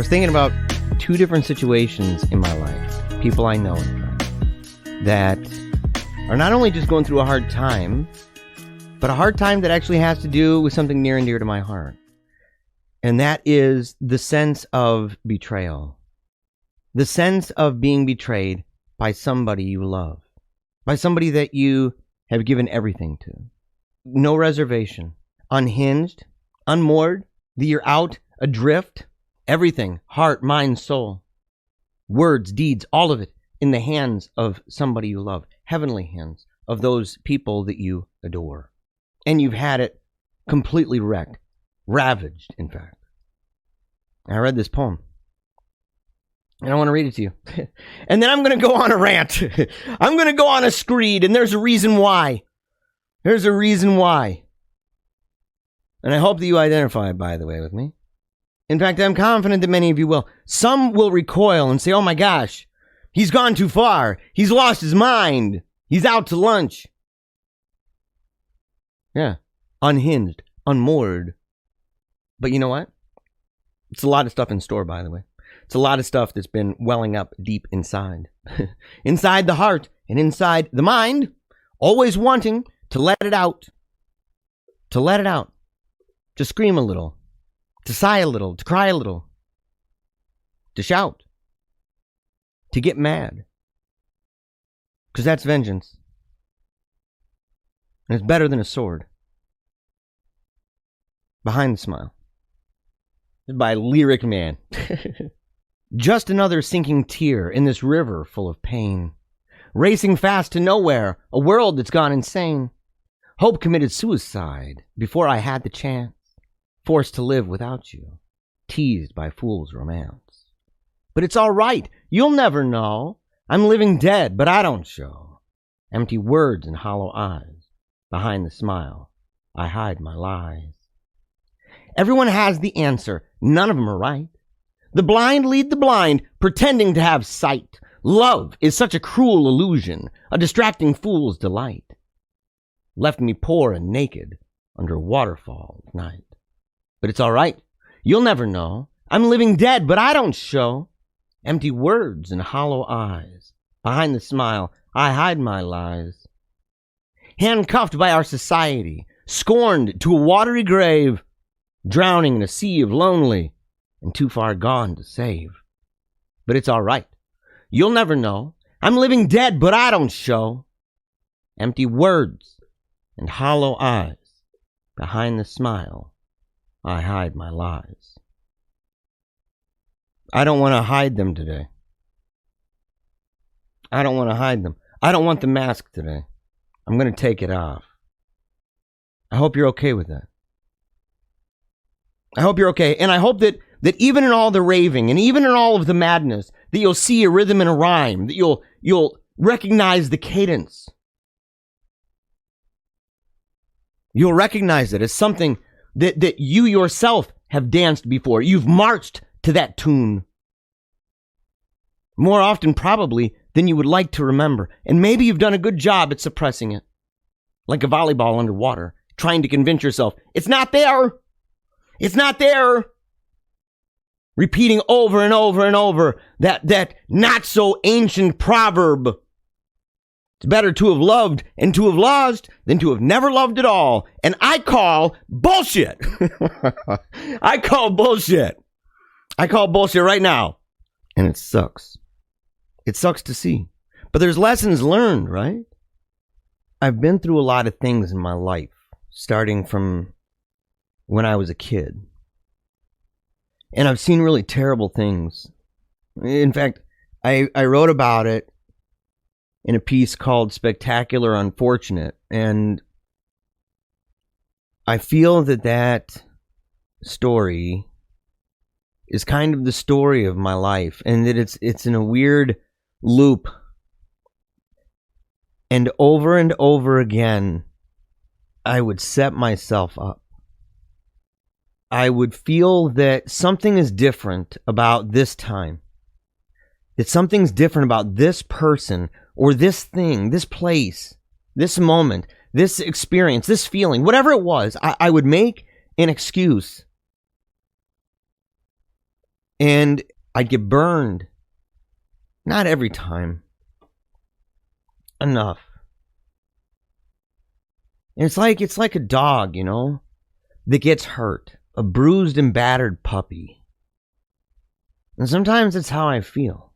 was thinking about two different situations in my life, people I know, in fact, that are not only just going through a hard time, but a hard time that actually has to do with something near and dear to my heart. And that is the sense of betrayal. The sense of being betrayed by somebody you love, by somebody that you have given everything to. No reservation, unhinged, unmoored, that you're out adrift, everything, heart, mind, soul, words, deeds, all of it in the hands of somebody you love, heavenly hands of those people that you adore. And you've had it completely wrecked, ravaged, in fact. I read this poem, and I want to read it to you. And then I'm going to go on a rant. I'm going to go on a screed, and there's a reason why. There's a reason why. And I hope that you identify, by the way, with me. In fact, I'm confident that many of you will. Some will recoil and say, oh my gosh, he's gone too far. He's lost his mind. He's out to lunch. Yeah, unhinged, unmoored. But you know what? It's a lot of stuff in store, by the way. It's a lot of stuff that's been welling up deep inside. Inside the heart and inside the mind, always wanting to let it out. To let it out. To scream a little. To sigh a little. To cry a little. To shout. To get mad. Because that's vengeance. And it's better than a sword. Behind the smile. By Lyric Man. Just another sinking tear in this river full of pain. Racing fast to nowhere, a world that's gone insane. Hope committed suicide before I had the chance. Forced to live without you. Teased by fool's romance. But it's all right, you'll never know. I'm living dead, but I don't show. Empty words and hollow eyes. Behind the smile, I hide my lies. Everyone has the answer. None of them are right. The blind lead the blind, pretending to have sight. Love is such a cruel illusion, a distracting fool's delight. Left me poor and naked under a waterfall at night. But it's all right. You'll never know. I'm living dead, but I don't show. Empty words and hollow eyes. Behind the smile, I hide my lies. Handcuffed by our society, scorned to a watery grave, drowning in a sea of lonely and too far gone to save. But it's all right. You'll never know. I'm living dead, but I don't show. Empty words and hollow eyes. Behind the smile, I hide my lies. I don't want to hide them today. I don't want to hide them. I don't want the mask today. I'm going to take it off. I hope you're okay with that. I hope you're okay. And I hope that even in all the raving and even in all of the madness, that you'll see a rhythm and a rhyme, that you'll recognize the cadence. You'll recognize it as something that you yourself have danced before. You've marched to that tune. More often, probably, than you would like to remember. And maybe you've done a good job at suppressing it. Like a volleyball underwater, trying to convince yourself, it's not there. It's not there. Repeating over and over and over that not so ancient proverb. It's better to have loved and to have lost than to have never loved at all. And I call bullshit. I call bullshit. I call bullshit right now. And it sucks. It sucks to see. But there's lessons learned, right? I've been through a lot of things in my life, starting from when I was a kid. And I've seen really terrible things. In fact, I wrote about it in a piece called Spectacular Unfortunate. And I feel that story is kind of the story of my life. And that it's in a weird loop. And over again, I would set myself up. I would feel that something is different about this time. That something's different about this person or this thing, this place, this moment, this experience, this feeling, whatever it was. I would make an excuse And I'd get burned. Not every time. Enough. And it's like a dog, that gets hurt. A bruised and battered puppy. And sometimes that's how I feel.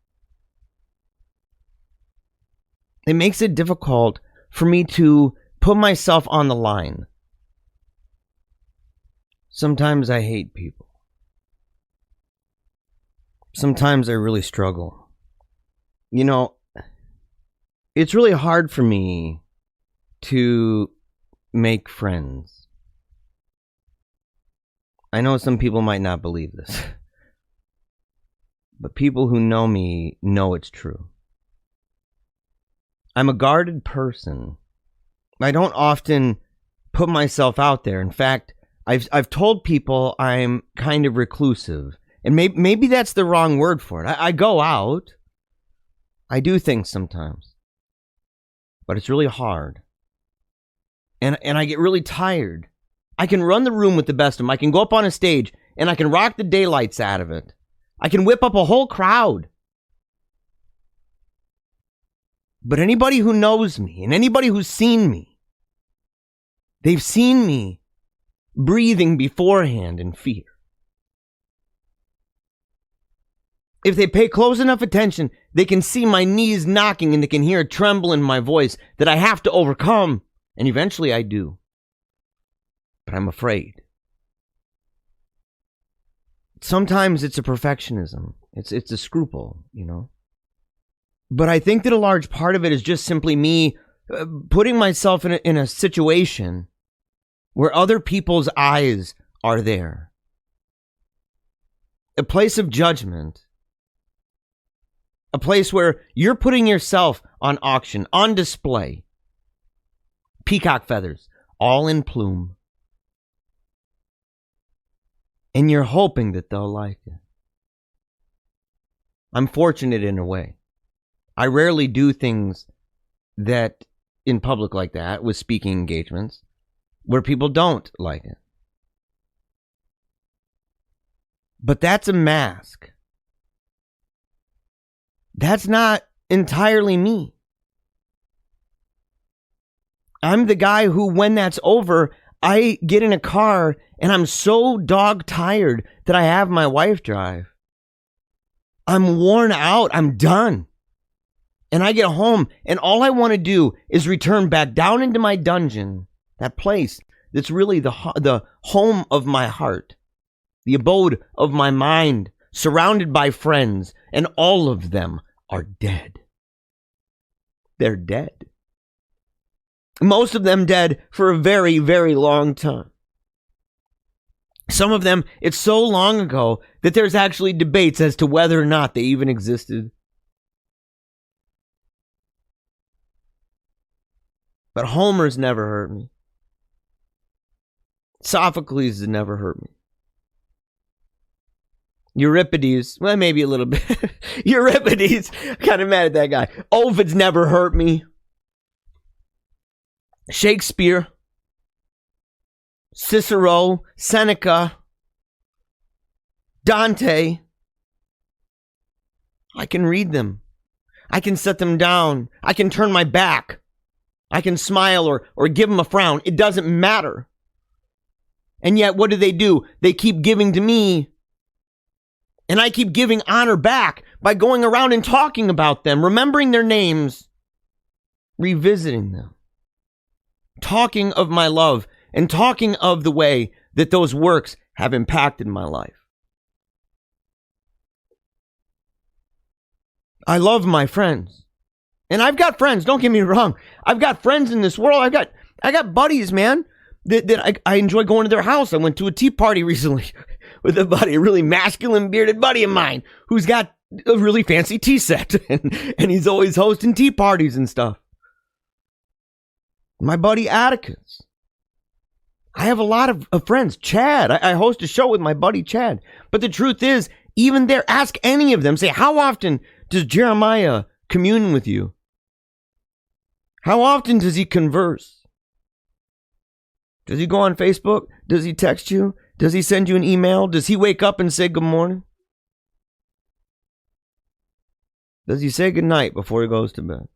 It makes it difficult for me to put myself on the line. Sometimes I hate people. Sometimes I really struggle. It's really hard for me to make friends. I know some people might not believe this, but people who know me know it's true. I'm a guarded person. I don't often put myself out there. In fact, I've told people I'm kind of reclusive. And maybe that's the wrong word for it. I go out. I do things sometimes. But it's really hard. And I get really tired. I can run the room with the best of them. I can go up on a stage and I can rock the daylights out of it. I can whip up a whole crowd. But anybody who knows me and anybody who's seen me, they've seen me breathing beforehand in fear. If they pay close enough attention, they can see my knees knocking and they can hear a tremble in my voice that I have to overcome. And eventually I do. But I'm afraid. Sometimes it's a perfectionism. It's a scruple, But I think that a large part of it is just simply me putting myself in a situation where other people's eyes are there. A place of judgment. A place where you're putting yourself on auction, on display. Peacock feathers, all in plume. And you're hoping that they'll like it. I'm fortunate in a way. I rarely do things that in public like that with speaking engagements where people don't like it. But that's a mask. That's not entirely me. I'm the guy who, when that's over, I get in a car and I'm so dog tired that I have my wife drive. I'm worn out. I'm done. And I get home and all I want to do is return back down into my dungeon, that place that's really the home of my heart, the abode of my mind, surrounded by friends, and all of them are dead. They're dead. Most of them dead for a very, very long time. Some of them, it's so long ago that there's actually debates as to whether or not they even existed. But Homer's never hurt me. Sophocles has never hurt me. Euripides, well, maybe a little bit. Euripides, kind of mad at that guy. Ovid's never hurt me. Shakespeare, Cicero, Seneca, Dante. I can read them. I can set them down. I can turn my back. I can smile or give them a frown. It doesn't matter. And yet, what do? They keep giving to me. And I keep giving honor back by going around and talking about them, remembering their names, revisiting them, talking of my love, and talking of the way that those works have impacted my life. I love my friends. And I've got friends, don't get me wrong. I've got friends in this world. I got buddies, man, that I enjoy going to their house. I went to a tea party recently with a buddy, a really masculine bearded buddy of mine who's got a really fancy tea set and he's always hosting tea parties and stuff. My buddy Atticus. I have a lot of friends. Chad, I host a show with my buddy Chad. But the truth is, even there, ask any of them, say, how often does Jeremiah commune with you? How often does he converse? Does he go on Facebook? Does he text you? Does he send you an email? Does he wake up and say good morning? Does he say goodnight before he goes to bed?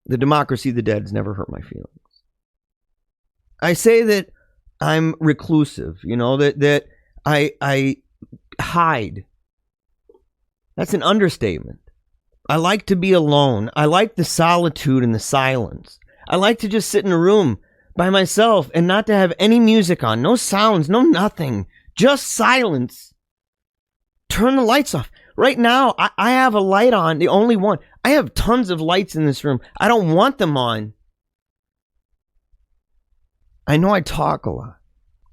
The democracy of the dead's never hurt my feelings. I say that I'm reclusive, that I hide. That's an understatement. I like to be alone. I like the solitude and the silence. I like to just sit in a room by myself and not to have any music on, no sounds, no nothing, just silence. Turn the lights off. Right now, I have a light on, the only one. I have tons of lights in this room. I don't want them on. I know I talk a lot.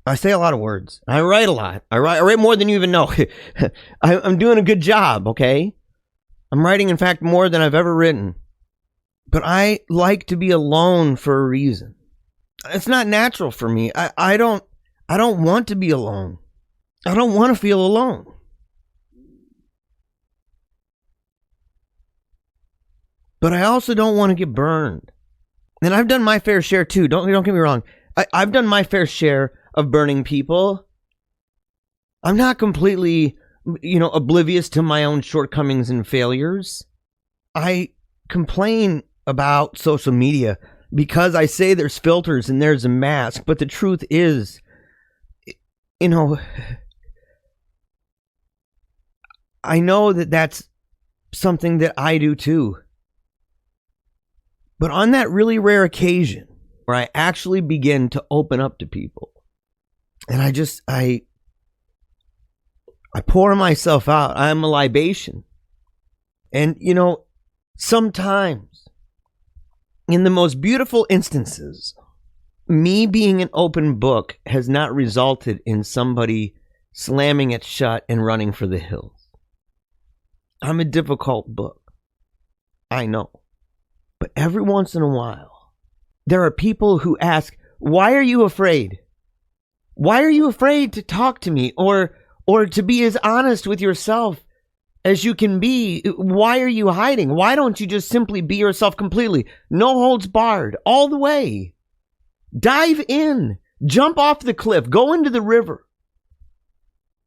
I say a lot of words. I write a lot. I write more than you even know. I'm doing a good job, okay? I'm writing, in fact, more than I've ever written. But I like to be alone for a reason. It's not natural for me. I don't want to be alone. I don't want to feel alone. But I also don't want to get burned. And I've done my fair share too. Don't get me wrong. I've done my fair share of burning people. I'm not completely, oblivious to my own shortcomings and failures. I complain about social media because I say there's filters and there's a mask. But the truth is, I know that that's something that I do too. But on that really rare occasion where I actually begin to open up to people, and I pour myself out. I'm a libation. And, sometimes in the most beautiful instances, me being an open book has not resulted in somebody slamming it shut and running for the hills. I'm a difficult book. I know. But every once in a while, there are people who ask, why are you afraid? Why are you afraid to talk to me or to be as honest with yourself as you can be? Why are you hiding? Why don't you just simply be yourself completely? No holds barred, all the way. Dive in, jump off the cliff, go into the river,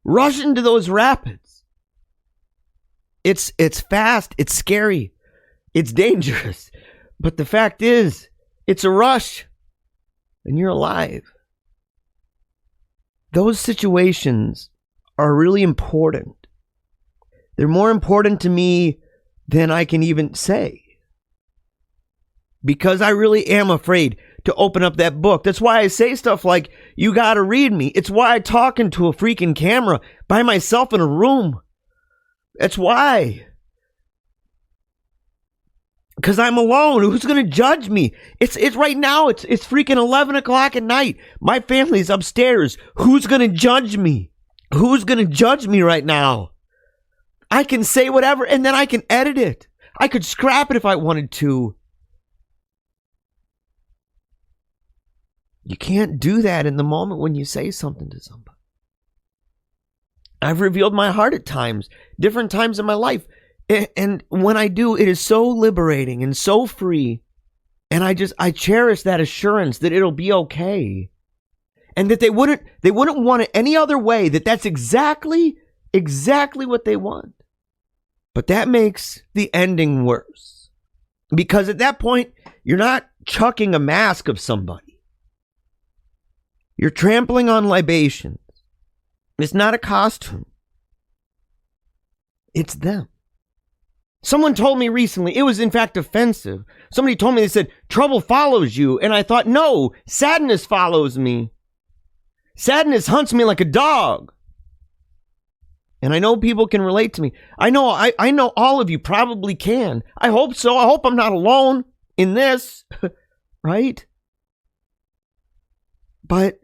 rush into those rapids. It's fast, it's scary, it's dangerous. But the fact is, it's a rush, and you're alive. Those situations are really important. They're more important to me than I can even say. Because I really am afraid to open up that book. That's why I say stuff like, you gotta read me. It's why I talk into a freaking camera by myself in a room. That's why. Because I'm alone. Who's going to judge me? It's right now. It's freaking 11 o'clock at night. My family's upstairs. Who's going to judge me? Who's going to judge me right now? I can say whatever and then I can edit it. I could scrap it if I wanted to. You can't do that in the moment when you say something to somebody. I've revealed my heart at times, different times in my life. And when I do, it is so liberating and so free. And I cherish that assurance that it'll be okay. And that they wouldn't want it any other way, that's exactly what they want. But that makes the ending worse. Because at that point, you're not chucking a mask of somebody. You're trampling on libations. It's not a costume. It's them. Someone told me recently, it was in fact offensive. Somebody told me, they said, trouble follows you. And I thought, no, sadness follows me. Sadness hunts me like a dog. And I know people can relate to me. I know all of you probably can. I hope so. I hope I'm not alone in this, right? But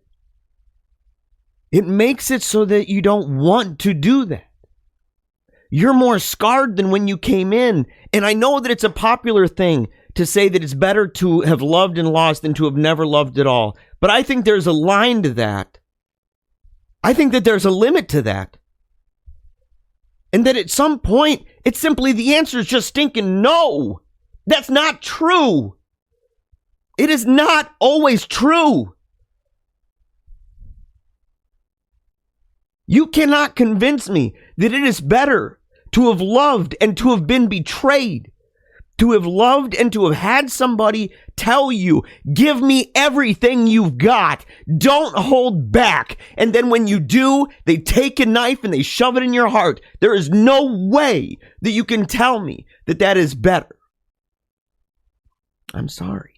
it makes it so that you don't want to do that. You're more scarred than when you came in. And I know that it's a popular thing to say that it's better to have loved and lost than to have never loved at all. But I think there's a line to that. I think that there's a limit to that. And that at some point, it's simply the answer is just stinking no. That's not true. It is not always true. You cannot convince me that it is better to have loved and to have been betrayed, to have loved and to have had somebody tell you, give me everything you've got, don't hold back. And then when you do, they take a knife and they shove it in your heart. There is no way that you can tell me that that is better. I'm sorry.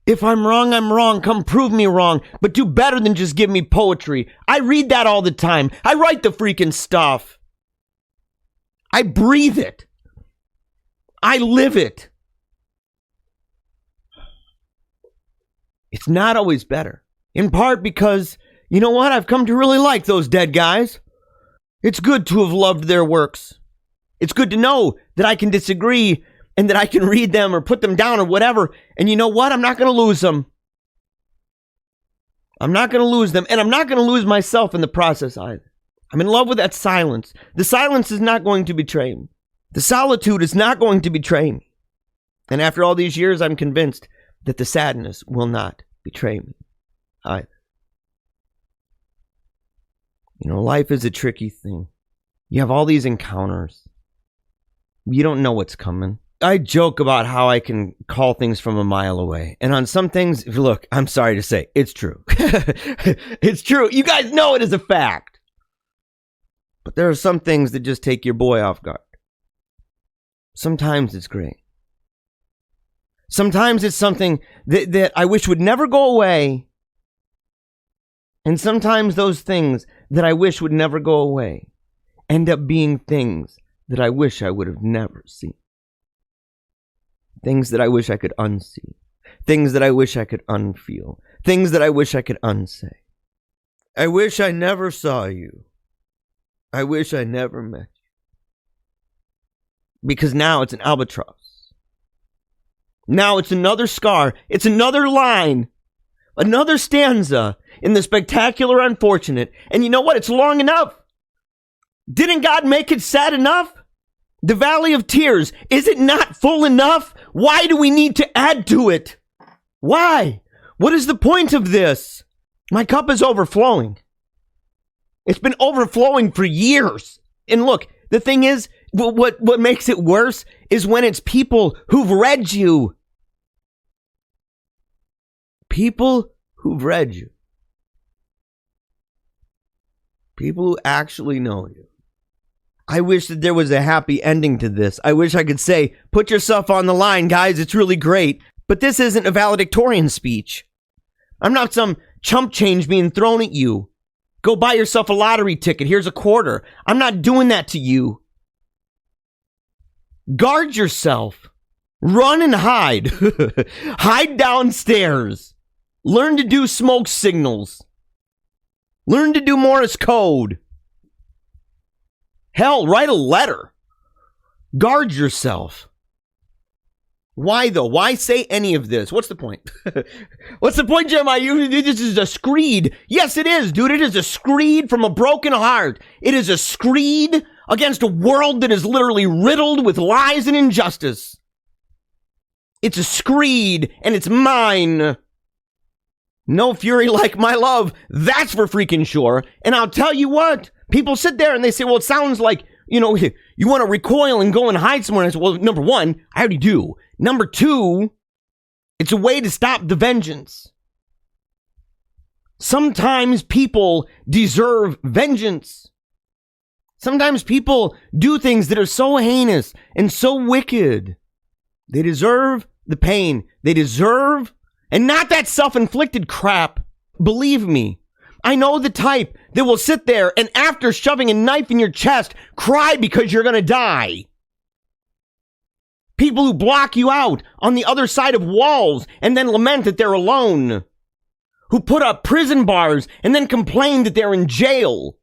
If I'm wrong, come prove me wrong, but do better than just give me poetry. I read that all the time. I write the freaking stuff. I breathe it. I live it. It's not always better. In part because, you know what? I've come to really like those dead guys. It's good to have loved their works. It's good to know that I can disagree and that I can read them or put them down or whatever. And you know what? I'm not going to lose them. I'm not going to lose them. And I'm not going to lose myself in the process either. I'm in love with that silence. The silence is not going to betray me. The solitude is not going to betray me. And after all these years, I'm convinced that the sadness will not betray me either. You know, life is a tricky thing. You have all these encounters. You don't know what's coming. I joke about how I can call things from a mile away. And on some things, look, I'm sorry to say, it's true. It's true. You guys know it is a fact. But there are some things that just take your boy off guard. Sometimes it's great. Sometimes it's something that I wish would never go away. And sometimes those things that I wish would never go away end up being things that I wish I would have never seen. Things that I wish I could unsee. Things that I wish I could unfeel. Things that I wish I could unsay. I wish I never saw you. I wish I never met you. Because now it's an albatross. Now it's another scar. It's another line. Another stanza in the spectacular unfortunate. And you know what? It's long enough. Didn't God make it sad enough? The Valley of Tears, is it not full enough? Why do we need to add to it? Why? What is the point of this? My cup is overflowing. It's been overflowing for years. And look, the thing is, what makes it worse is when it's people who've read you. People who've read you. People who actually know you. I wish that there was a happy ending to this. I wish I could say, put yourself on the line, guys. It's really great. But this isn't a valedictorian speech. I'm not some chump change being thrown at you. Go buy yourself a lottery ticket. Here's a quarter. I'm not doing that to you. Guard yourself. Run and hide. Hide downstairs. Learn to do smoke signals. Learn to do Morse code. Hell, write a letter. Guard yourself. Why, though? Why say any of this? What's the point? What's the point, Jeremiah? This is a screed. Yes, it is, dude. It is a screed from a broken heart. It is a screed against a world that is literally riddled with lies and injustice. It's a screed, and it's mine. No fury like my love. That's for freaking sure. And I'll tell you what. People sit there and they say, well, it sounds like, you know, you want to recoil and go and hide somewhere. And I say, well, number one, I already do. Number two, it's a way to stop the vengeance. Sometimes people deserve vengeance. Sometimes people do things that are so heinous and so wicked. They deserve the pain. They deserve, and not that self-inflicted crap. Believe me. I know the type that will sit there and after shoving a knife in your chest, cry because you're going to die. People who block you out on the other side of walls and then lament that they're alone. Who put up prison bars and then complain that they're in jail.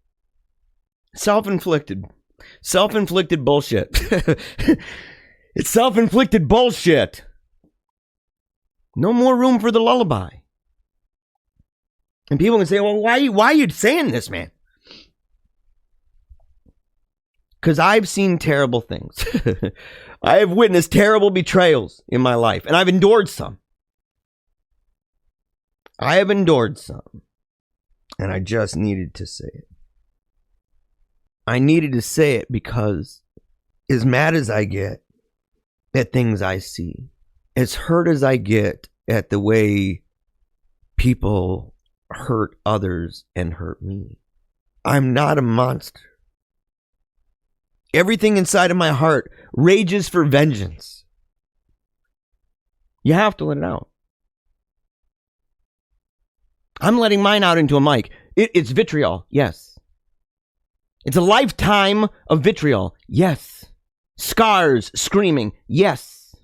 Self-inflicted. Self-inflicted bullshit. It's self-inflicted bullshit. No more room for the lullaby. And people can say, well, why are you saying this, man? Because I've seen terrible things. I have witnessed terrible betrayals in my life, and I've endured some. I have endured some. And I just needed to say it. I needed to say it because as mad as I get at things I see, as hurt as I get at the way people hurt others and hurt me, I'm not a monster. Everything inside of my heart rages for vengeance. You have to let it out. I'm letting mine out into a mic. It's vitriol, yes. It's a lifetime of vitriol, yes. Scars screaming, yes.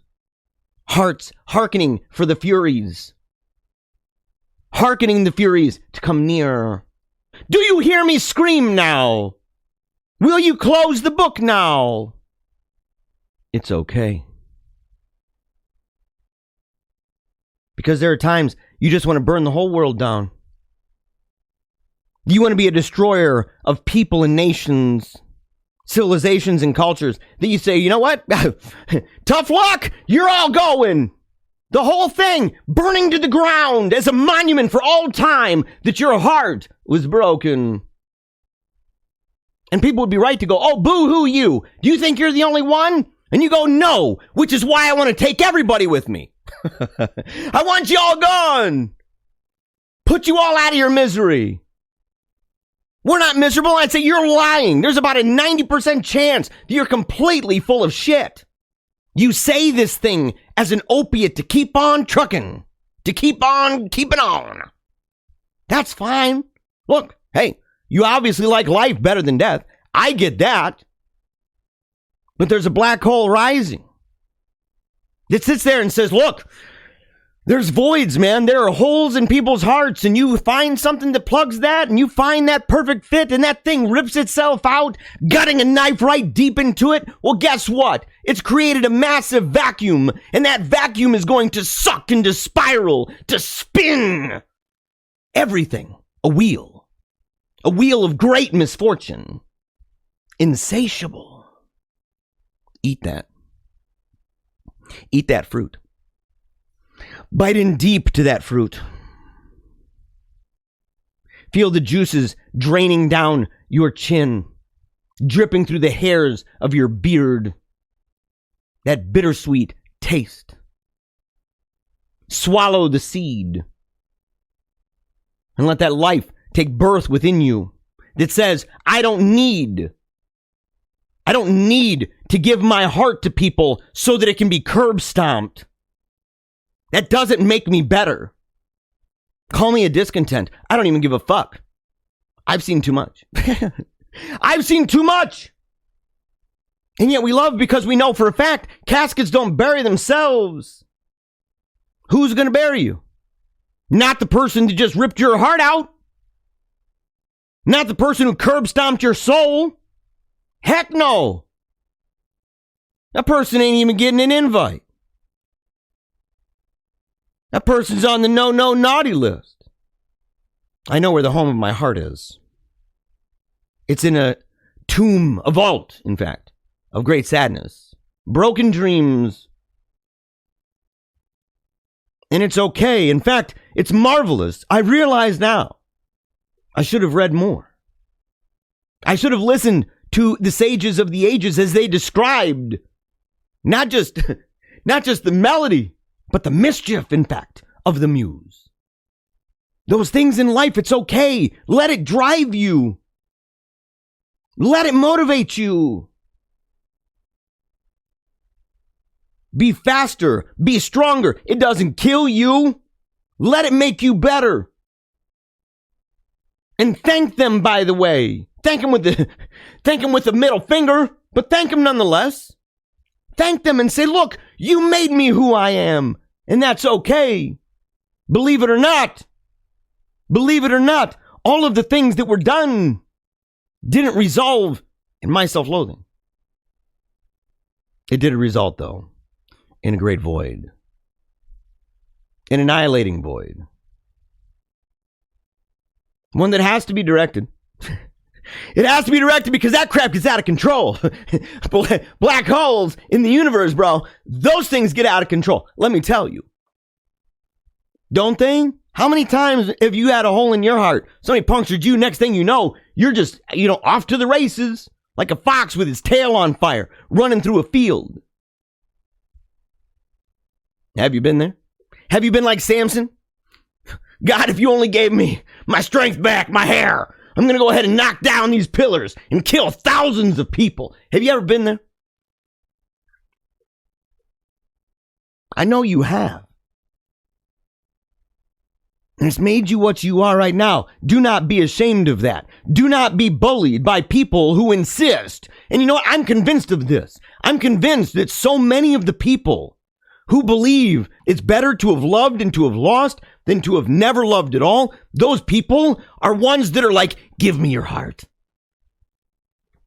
Hearts hearkening for the Furies. Hearkening the Furies to come near. Do you hear me scream now? Will you close the book now? It's okay. Because there are times you just want to burn the whole world down. You want to be a destroyer of people and nations, civilizations and cultures. That you say, you know what? Tough luck. You're all going. The whole thing burning to the ground as a monument for all time that your heart was broken. And people would be right to go, oh, boo-hoo you. Do you think you're the only one? And you go, no, which is why I want to take everybody with me. I want you all gone. Put you all out of your misery. We're not miserable. I'd say you're lying. There's about a 90% chance that you're completely full of shit. You say this thing as an opiate to keep on trucking, to keep on keeping on. That's fine. Look, hey, you obviously like life better than death. I get that. But there's a black hole rising that sits there and says, look, there's voids, man. There are holes in people's hearts, and you find something that plugs that, and you find that perfect fit, and that thing rips itself out, gutting a knife right deep into it. Well, guess what? It's created a massive vacuum, and that vacuum is going to suck and to spiral, to spin everything. A wheel of great misfortune. Insatiable. Eat that. Eat that fruit. Bite in deep to that fruit. Feel the juices draining down your chin, dripping through the hairs of your beard. That bittersweet taste. Swallow the seed. And let that life take birth within you that says, I don't need to give my heart to people so that it can be curb stomped. That doesn't make me better. Call me a discontent. I don't even give a fuck. I've seen too much. I've seen too much. And yet we love because we know for a fact caskets don't bury themselves. Who's going to bury you? Not the person that just ripped your heart out. Not the person who curb stomped your soul. Heck no. That person ain't even getting an invite. That person's on the no naughty list. I know where the home of my heart is. It's in a tomb, a vault, in fact, of great sadness. Broken dreams. And it's okay. In fact, it's marvelous. I realize now I should have read more. I should have listened to the sages of the ages as they described not just the melody, but the mischief, in fact, of the muse. Those things in life, it's okay. Let it drive you. Let it motivate you. Be faster. Be stronger. It doesn't kill you. Let it make you better. And thank them, by the way. Thank them with the middle finger, but thank them nonetheless. Thank them and say, look, you made me who I am, and that's okay. Believe it or not, all of the things that were done didn't resolve in my self-loathing. It did result, though, in a great void. An annihilating void. One that has to be directed. It has to be directed because that crap gets out of control. Black holes in the universe, bro. Those things get out of control. Let me tell you. Don't they? How many times have you had a hole in your heart? Somebody punctured you. Next thing you know, you're just, off to the races like a fox with his tail on fire, running through a field. Have you been there? Have you been like Samson? God, if you only gave me my strength back, my hair, I'm going to go ahead and knock down these pillars and kill thousands of people. Have you ever been there? I know you have. And it's made you what you are right now. Do not be ashamed of that. Do not be bullied by people who insist. And you know what? I'm convinced of this. I'm convinced that so many of the people who believe it's better to have loved and to have lost than to have never loved at all, those people are ones that are like, give me your heart.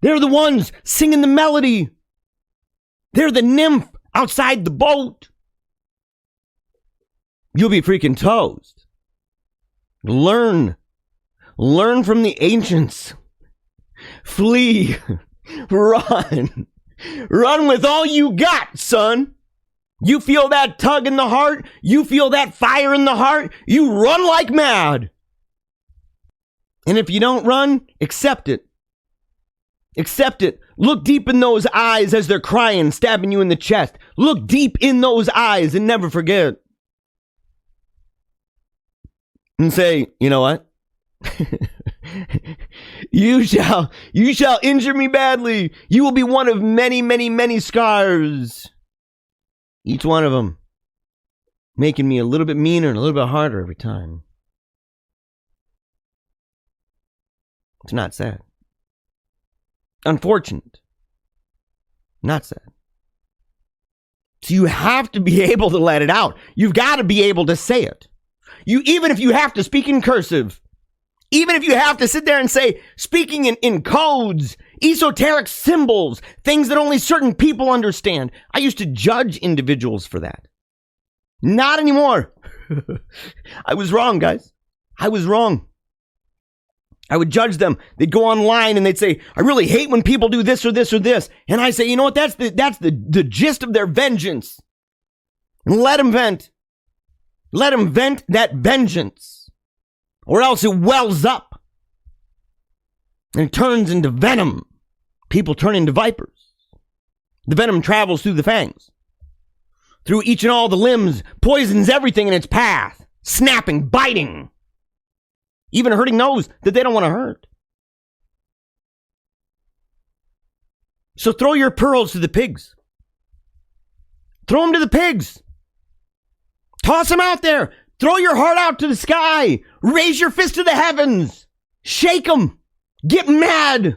They're the ones singing the melody. They're the nymph outside the boat. You'll be freaking toast. Learn from the ancients. Flee. Run with all you got, son. You feel that tug in the heart? You feel that fire in the heart? You run like mad. And if you don't run, accept it. Accept it. Look deep in those eyes as they're crying, stabbing you in the chest. Look deep in those eyes and never forget. And say, you know what? You shall injure me badly. You will be one of many, many, many scars. Each one of them making me a little bit meaner and a little bit harder every time. It's not sad. Unfortunate. Not sad. So you have to be able to let it out. You've got to be able to say it. Even if you have to speak in cursive, even if you have to sit there and say, speaking in codes, esoteric symbols, things that only certain people understand. I used to judge individuals for that. Not anymore. I was wrong, guys. I was wrong. I would judge them. They'd go online and they'd say, I really hate when people do this or this or this. And I say, you know what? That's the gist of their vengeance. Let them vent. Let them vent that vengeance, or else it wells up and it turns into venom. People turn into vipers. The venom travels through the fangs, through each and all the limbs, poisons everything in its path, snapping, biting, even hurting those that they don't want to hurt. So throw your pearls to the pigs. Throw them to the pigs. Toss them out there. Throw your heart out to the sky. Raise your fist to the heavens. Shake them. Get mad.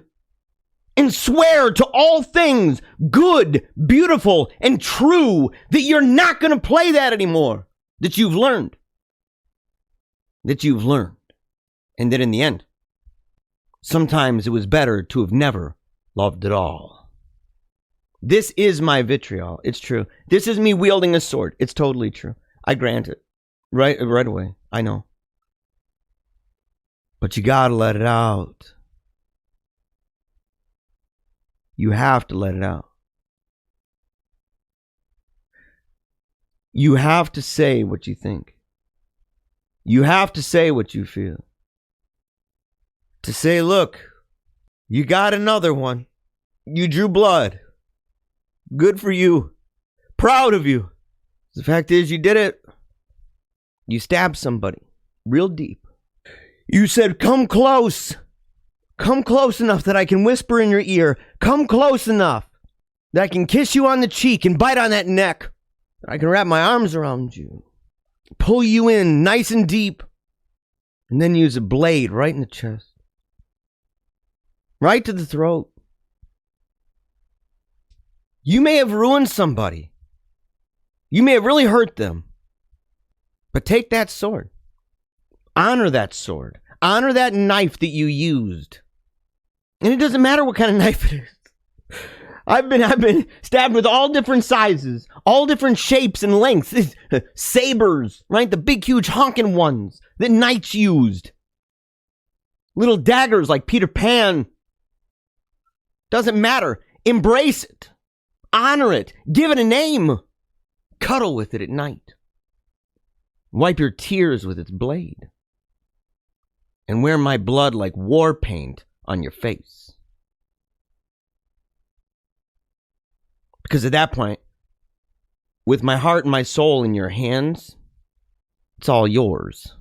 And swear to all things good, beautiful, and true that you're not going to play that anymore. That you've learned. That you've learned. And that in the end, sometimes it was better to have never loved at all. This is my vitriol. It's true. This is me wielding a sword. It's totally true. I grant it. Right away. I know. But you gotta let it out. You have to let it out. You have to say what you think. You have to say what you feel. To say, look, you got another one. You drew blood. Good for you. Proud of you. The fact is, you did it. You stabbed somebody real deep. You said, come close. Come close enough that I can whisper in your ear. Come close enough that I can kiss you on the cheek and bite on that neck. I can wrap my arms around you. Pull you in nice and deep. And then use a blade right in the chest. Right to the throat. You may have ruined somebody. You may have really hurt them. But take that sword. Honor that sword. Honor that knife that you used. And it doesn't matter what kind of knife it is. I've been stabbed with all different sizes, all different shapes and lengths. Sabers, right? The big, huge honking ones that knights used. Little daggers like Peter Pan. Doesn't matter. Embrace it. Honor it. Give it a name. Cuddle with it at night. wipe your tears with its blade, and wear my blood like war paint on your face. Because at that point, with my heart and my soul in your hands, it's all yours.